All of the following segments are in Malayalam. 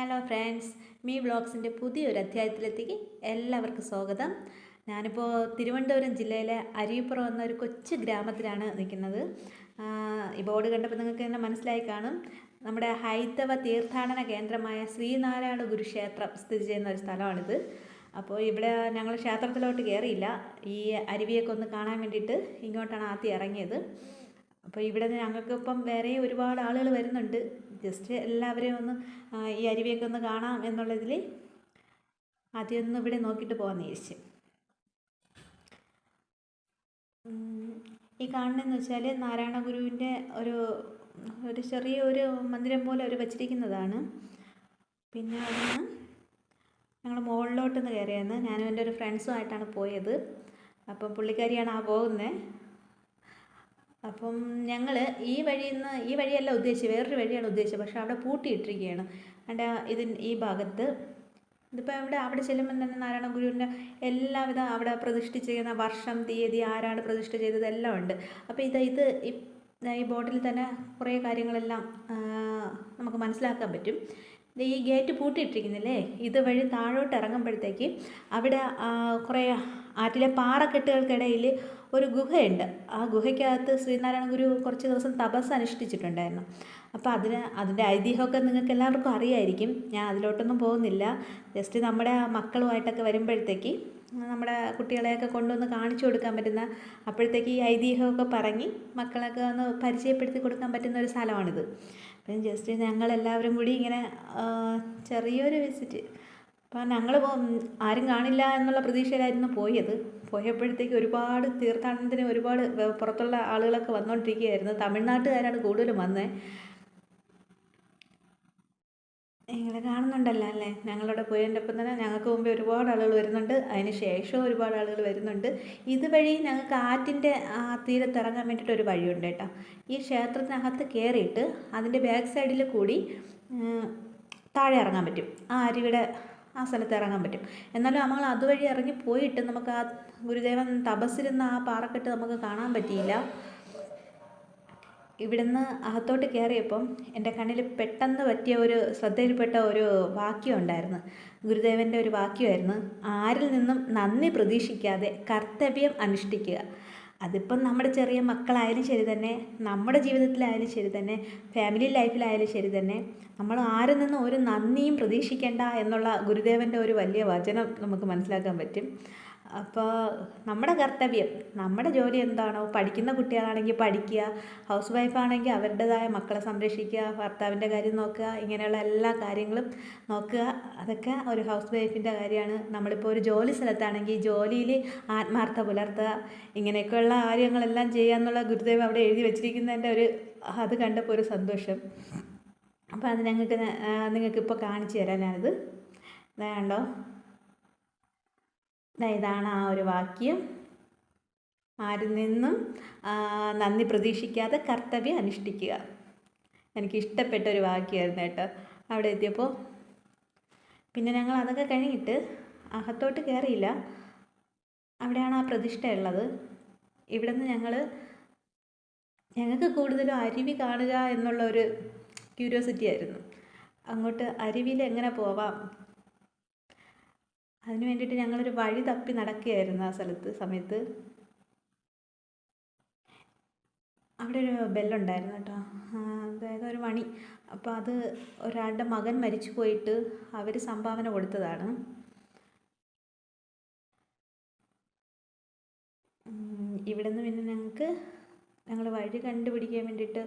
ഹലോ ഫ്രണ്ട്സ്, മീ വ്ളോഗ്സിൻ്റെ പുതിയൊരു അധ്യായത്തിലേക്ക് എല്ലാവർക്കും സ്വാഗതം. ഞാനിപ്പോൾ തിരുവനന്തപുരം ജില്ലയിലെ അരീപ്പുറം എന്നൊരു കൊച്ചു ഗ്രാമത്തിലാണ് നിൽക്കുന്നത്. ഈ ബോർഡ് കണ്ടപ്പോൾ നിങ്ങൾക്ക് തന്നെ മനസ്സിലായി കാണും. നമ്മുടെ ഹൈന്ദവ തീർത്ഥാടന കേന്ദ്രമായ ശ്രീനാരായണ ഗുരുക്ഷേത്രം സ്ഥിതി ചെയ്യുന്ന ഒരു സ്ഥലമാണിത്. അപ്പോൾ ഇവിടെ ഞങ്ങൾ ക്ഷേത്രത്തിലോട്ട് കയറിയില്ല. ഈ അരുവിയൊക്കെ ഒന്ന് കാണാൻ വേണ്ടിയിട്ട് ഇങ്ങോട്ടാണ് ആദ്യം ഇറങ്ങിയത്. അപ്പോൾ ഇവിടെ ഞങ്ങൾക്കിപ്പം വേറെയും ഒരുപാട് ആളുകൾ വരുന്നുണ്ട്. ജസ്റ്റ് എല്ലാവരെയും ഒന്ന് ഈ അരുവിയൊക്കെ ഒന്ന് കാണാം എന്നുള്ളതിൽ ആദ്യം ഒന്ന് ഇവിടെ നോക്കിയിട്ട് പോകാമെന്ന് വിചാരിച്ചു. ഈ കാണുന്നതെന്ന് വെച്ചാൽ നാരായണ ഗുരുവിൻ്റെ ഒരു ചെറിയൊരു മന്ദിരം പോലെ അവർ വച്ചിരിക്കുന്നതാണ്. പിന്നെ അവിടുന്ന് ഞങ്ങൾ മുകളിലോട്ടൊന്ന് കയറിയായിരുന്നു. ഞാനും എൻ്റെ ഒരു ഫ്രണ്ട്സുമായിട്ടാണ് പോയത്. അപ്പം പുള്ളിക്കാരിയാണ് പോകുന്നത്. അപ്പം ഞങ്ങൾ ഈ വഴിയല്ല ഉദ്ദേശിച്ചത്, വേറൊരു വഴിയാണ് ഉദ്ദേശിച്ചത്. പക്ഷേ അവിടെ പൂട്ടിയിട്ടിരിക്കുകയാണ്. ഈ ഭാഗത്ത് ഇതിപ്പോൾ അവിടെ ചെല്ലുമ്പോൾ തന്നെ നാരായണ ഗുരുവിൻ്റെ എല്ലാവിധ അവിടെ പ്രതിഷ്ഠ ചെയ്യുന്ന വർഷം, തീയതി, ആരാണ് പ്രതിഷ്ഠ ചെയ്തതെല്ലാം ഉണ്ട്. അപ്പോൾ ഈ ബോർഡിൽ തന്നെ കുറേ കാര്യങ്ങളെല്ലാം നമുക്ക് മനസ്സിലാക്കാൻ പറ്റും. ഈ ഗേറ്റ് പൂട്ടിയിട്ടിരിക്കുന്നില്ലേ, ഇതുവഴി താഴോട്ട് ഇറങ്ങുമ്പോഴത്തേക്ക് അവിടെ കുറേ ആറ്റിലെ പാറക്കെട്ടുകൾക്കിടയിൽ ഒരു ഗുഹയുണ്ട്. ആ ഗുഹയ്ക്കകത്ത് ശ്രീനാരായണ ഗുരു കുറച്ച് ദിവസം തപസ് അനുഷ്ഠിച്ചിട്ടുണ്ടായിരുന്നു. അപ്പോൾ അതിൻ്റെ ഐതിഹ്യമൊക്കെ നിങ്ങൾക്ക് എല്ലാവർക്കും അറിയായിരിക്കും. ഞാൻ അതിലോട്ടൊന്നും പോകുന്നില്ല. ജസ്റ്റ് നമ്മുടെ മക്കളുമായിട്ടൊക്കെ വരുമ്പോഴത്തേക്ക് നമ്മുടെ കുട്ടികളെയൊക്കെ കൊണ്ടുവന്ന് കാണിച്ചു കൊടുക്കാൻ പറ്റുന്ന, അപ്പോഴത്തേക്ക് ഈ ഐതിഹ്യമൊക്കെ പറഞ്ഞ് മക്കളൊക്കെ ഒന്ന് പരിചയപ്പെടുത്തി കൊടുക്കാൻ പറ്റുന്ന ഒരു സ്ഥലമാണിത്. അപ്പം ജസ്റ്റ് ഞങ്ങളെല്ലാവരും കൂടി ഇങ്ങനെ ചെറിയൊരു വിസിറ്റ്. അപ്പം ഞങ്ങൾ ആരും കാണില്ല എന്നുള്ള പ്രതീക്ഷയിലായിരുന്നു പോയപ്പോഴത്തേക്ക് ഒരുപാട് തീർത്ഥാടനത്തിന് ഒരുപാട് പുറത്തുള്ള ആളുകളൊക്കെ വന്നുകൊണ്ടിരിക്കുകയായിരുന്നു. തമിഴ്നാട്ടുകാരാണ് കൂടുതലും വന്നത്. നിങ്ങൾ കാണുന്നുണ്ടല്ലോ അല്ലേ, ഞങ്ങളുടെ പോയതിൻ്റെ ഒപ്പം തന്നെ ഞങ്ങൾക്ക് മുമ്പേ ഒരുപാട് ആളുകൾ വരുന്നുണ്ട്. അതിന് ശേഷവും ഒരുപാട് ആളുകൾ വരുന്നുണ്ട്. ഇതുവഴി ഞങ്ങൾക്ക് ആറ്റിൻ്റെ തീരത്തിറങ്ങാൻ വേണ്ടിയിട്ട് ഒരു വഴിയുണ്ട് കേട്ടോ. ഈ ക്ഷേത്രത്തിനകത്ത് കയറിയിട്ട് അതിൻ്റെ ബാക്ക് സൈഡിൽ കൂടി താഴെ ഇറങ്ങാൻ പറ്റും. ആ അരുവിയുടെ ആ സ്ഥലത്ത് ഇറങ്ങാൻ പറ്റും. എന്നാലും നമ്മൾ അതുവഴി ഇറങ്ങി പോയിട്ട് നമുക്ക് ആ ഗുരുദേവൻ തപസ്സിരുന്ന ആ പാറക്കെട്ട് നമുക്ക് കാണാൻ പറ്റിയില്ല. ഇവിടുന്ന് അകത്തോട്ട് കയറിയപ്പം എൻ്റെ കണ്ണിൽ പെട്ടെന്ന് പറ്റിയ ശ്രദ്ധയിൽപ്പെട്ട ഒരു വാക്യം ഉണ്ടായിരുന്നു. ഗുരുദേവൻ്റെ ഒരു വാക്യമായിരുന്നു, ആരിൽ നിന്നും നന്ദി പ്രതീക്ഷിക്കാതെ കർത്തവ്യം അനുഷ്ഠിക്കുക. അതിപ്പം നമ്മുടെ ചെറിയ മക്കളായാലും ശരി തന്നെ, നമ്മുടെ ജീവിതത്തിലായാലും ശരി തന്നെ, ഫാമിലി ലൈഫിലായാലും ശരി തന്നെ, നമ്മൾ ആരിൽ നിന്നും ഒരു നന്ദിയും പ്രതീക്ഷിക്കേണ്ട എന്നുള്ള ഗുരുദേവൻ്റെ ഒരു വലിയ വചനം നമുക്ക് മനസ്സിലാക്കാൻ പറ്റും. അപ്പോൾ നമ്മുടെ കർത്തവ്യം, നമ്മുടെ ജോലി എന്താണോ, പഠിക്കുന്ന കുട്ടികളാണെങ്കിൽ പഠിക്കുക, ഹൗസ് വൈഫാണെങ്കിൽ അവരുടേതായ മക്കളെ സംരക്ഷിക്കുക, ഭർത്താവിൻ്റെ കാര്യം നോക്കുക, ഇങ്ങനെയുള്ള എല്ലാ കാര്യങ്ങളും നോക്കുക. അതൊക്കെ ഒരു ഹൗസ് വൈഫിൻ്റെ കാര്യമാണ്. നമ്മളിപ്പോൾ ഒരു ജോലി സ്ഥലത്താണെങ്കിൽ ജോലിയിൽ ആത്മാർത്ഥത പുലർത്തുക, ഇങ്ങനെയൊക്കെയുള്ള കാര്യങ്ങളെല്ലാം ചെയ്യുക എന്നുള്ള ഗുരുദേവ് അവിടെ എഴുതി വെച്ചിരിക്കുന്നതിൻ്റെ അത് കണ്ടപ്പോൾ ഒരു സന്തോഷം. അപ്പോൾ അത് നിങ്ങൾക്കിപ്പോൾ കാണിച്ചു തരാം ഞാനത്. കണ്ടോ, ഇതാണ് ആ ഒരു വാക്യം, ആരിൽ നിന്നും നന്ദി പ്രതീക്ഷിക്കാതെ കർത്തവ്യം അനുഷ്ഠിക്കുക. എനിക്കിഷ്ടപ്പെട്ട ഒരു വാക്യമായിരുന്നു കേട്ടോ അവിടെ എത്തിയപ്പോൾ. പിന്നെ ഞങ്ങൾ അതൊക്കെ കഴിഞ്ഞിട്ട് അകത്തോട്ട് കയറിയില്ല. അവിടെയാണ് ആ പ്രതിഷ്ഠ ഉള്ളത്. ഇവിടെ നിന്ന് ഞങ്ങൾക്ക് കൂടുതലും അരുവി കാണുക എന്നുള്ള ഒരു ക്യൂരിയോസിറ്റി ആയിരുന്നു. അങ്ങോട്ട് അരുവിയിൽ എങ്ങനെ പോവാം, അതിന് വേണ്ടിയിട്ട് ഞങ്ങളൊരു വഴി തപ്പി നടക്കുകയായിരുന്നു ആ സമയത്ത്. അവിടെ ഒരു ബെല്ലുണ്ടായിരുന്നു കേട്ടോ, അതായത് ഒരു മണി. അപ്പോൾ അത് ഒരാളുടെ മകൻ മരിച്ചു പോയിട്ട് അവർ സംഭാവന കൊടുത്തതാണ്. ഇവിടെ നിന്ന് പിന്നെ ഞങ്ങൾ വഴി കണ്ടുപിടിക്കാൻ വേണ്ടിയിട്ട്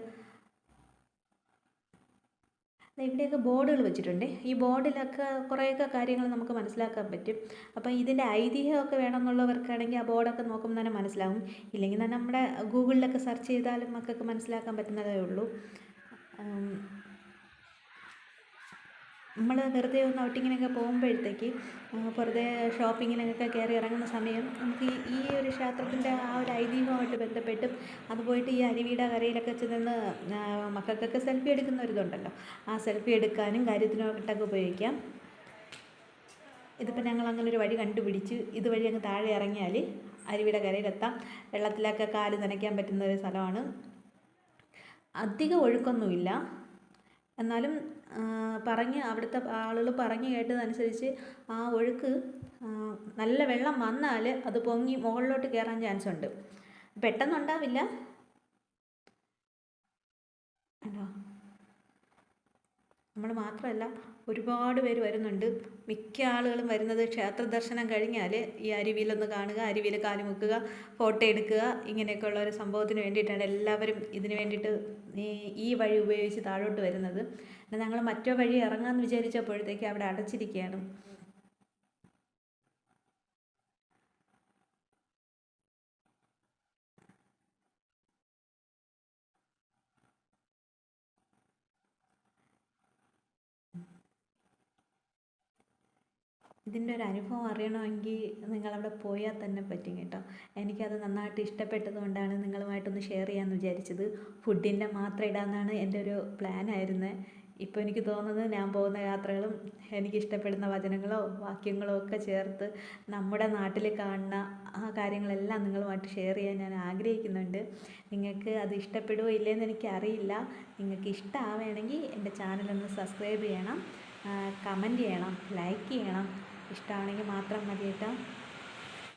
ഇവിടെയൊക്കെ ബോർഡുകൾ വെച്ചിട്ടുണ്ട്. ഈ ബോർഡിലൊക്കെ കുറേയൊക്കെ കാര്യങ്ങൾ നമുക്ക് മനസ്സിലാക്കാൻ പറ്റും. അപ്പോൾ ഇതിൻ്റെ ഐതിഹ്യമൊക്കെ വേണമെന്നുള്ളവർക്കാണെങ്കിൽ ആ ബോർഡൊക്കെ നോക്കുമ്പോൾ തന്നെ മനസ്സിലാവും. ഇല്ലെങ്കിൽ തന്നെ നമ്മുടെ ഗൂഗിളിലൊക്കെ സെർച്ച് ചെയ്താലും മക്കൾക്ക് മനസ്സിലാക്കാൻ പറ്റുന്നതേ ഉള്ളൂ. നമ്മൾ വെറുതെ ഒന്ന് ഔട്ടിങ്ങിനൊക്കെ പോകുമ്പോഴത്തേക്ക് വെറുതെ ഷോപ്പിങ്ങിനൊക്കെ കയറി ഇറങ്ങുന്ന സമയം നമുക്ക് ഈ ഒരു ക്ഷേത്രത്തിൻ്റെ ആ ഒരു ഐതിഹ്യമായിട്ട് ബന്ധപ്പെട്ടും അത് പോയിട്ട് ഈ അരുവിയുടെ കരയിലൊക്കെ ചെന്ന് മക്കൾക്കൊക്കെ സെൽഫി എടുക്കുന്ന ഒരിതുണ്ടല്ലോ, ആ സെൽഫി എടുക്കാനും കാര്യത്തിനൊക്കെ ഉപയോഗിക്കാം. ഇതിപ്പോൾ ഞങ്ങൾ അങ്ങനെ ഒരു വഴി കണ്ടുപിടിച്ച് ഇതുവഴി അങ്ങ് താഴെ ഇറങ്ങിയാൽ അരുവിയുടെ കരയിലെത്താം. വെള്ളത്തിലൊക്കെ കാല് നനയ്ക്കാൻ പറ്റുന്ന ഒരു സ്ഥലമാണ്. അധികം ഒഴുക്കൊന്നുമില്ല, എന്നാലും അവിടുത്തെ ആളുകൾ പറഞ്ഞു കേട്ടതനുസരിച്ച് ആ ഒഴുക്ക് നല്ല വെള്ളം വന്നാൽ അത് പൊങ്ങി മുകളിലോട്ട് കയറാൻ ചാൻസ് ഉണ്ട്. പെട്ടെന്നുണ്ടാവില്ല. അല്ലോ, നമ്മൾ മാത്രമല്ല ഒരുപാട് പേര് വരുന്നുണ്ട്. മിക്ക ആളുകളും വരുന്നത് ക്ഷേത്ര ദർശനം കഴിഞ്ഞാൽ ഈ അരുവിയിലൊന്ന് കാണുക, അരുവിയിൽ കാലുമുക്കുക, ഫോട്ടോ എടുക്കുക, ഇങ്ങനെയൊക്കെയുള്ള ഒരു സംഭവത്തിന് വേണ്ടിയിട്ടാണ് എല്ലാവരും ഇതിന് വേണ്ടിയിട്ട് ഈ വഴി ഉപയോഗിച്ച് താഴോട്ട് വരുന്നത്. ഞങ്ങൾ മറ്റോ വഴി ഇറങ്ങാമെന്ന് വിചാരിച്ചപ്പോഴത്തേക്ക് അവിടെ അടച്ചിരിക്കുകയാണ്. ഇതിൻ്റെ ഒരു അനുഭവം അറിയണമെങ്കിൽ നിങ്ങളവിടെ പോയാൽ തന്നെ പറ്റും കേട്ടോ. എനിക്കത് നന്നായിട്ട് ഇഷ്ടപ്പെട്ടത് കൊണ്ടാണ് നിങ്ങളുമായിട്ടൊന്ന് ഷെയർ ചെയ്യാമെന്ന് വിചാരിച്ചത്. ഫുഡിൻ്റെ മാത്രം ഇടാമെന്നാണ് എൻ്റെ ഒരു പ്ലാനായിരുന്നത്. ഇപ്പോൾ എനിക്ക് തോന്നുന്നത് ഞാൻ പോകുന്ന യാത്രകളും എനിക്കിഷ്ടപ്പെടുന്ന വചനങ്ങളോ വാക്യങ്ങളോ ഒക്കെ ചേർത്ത് നമ്മുടെ നാട്ടിൽ കാണുന്ന ആ കാര്യങ്ങളെല്ലാം നിങ്ങളുമായിട്ട് ഷെയർ ചെയ്യാൻ ഞാൻ ആഗ്രഹിക്കുന്നുണ്ട്. നിങ്ങൾക്ക് അത് ഇഷ്ടപ്പെടുമോ ഇല്ലയെന്ന് എനിക്കറിയില്ല. നിങ്ങൾക്ക് ഇഷ്ടമാവുകയാണെങ്കിൽ എൻ്റെ ചാനലൊന്ന് സബ്സ്ക്രൈബ് ചെയ്യണം, കമൻറ്റ് ചെയ്യണം, ലൈക്ക് ചെയ്യണം. ഇഷ്ടമാണെങ്കിൽ മാത്രം മതി കേട്ടോ.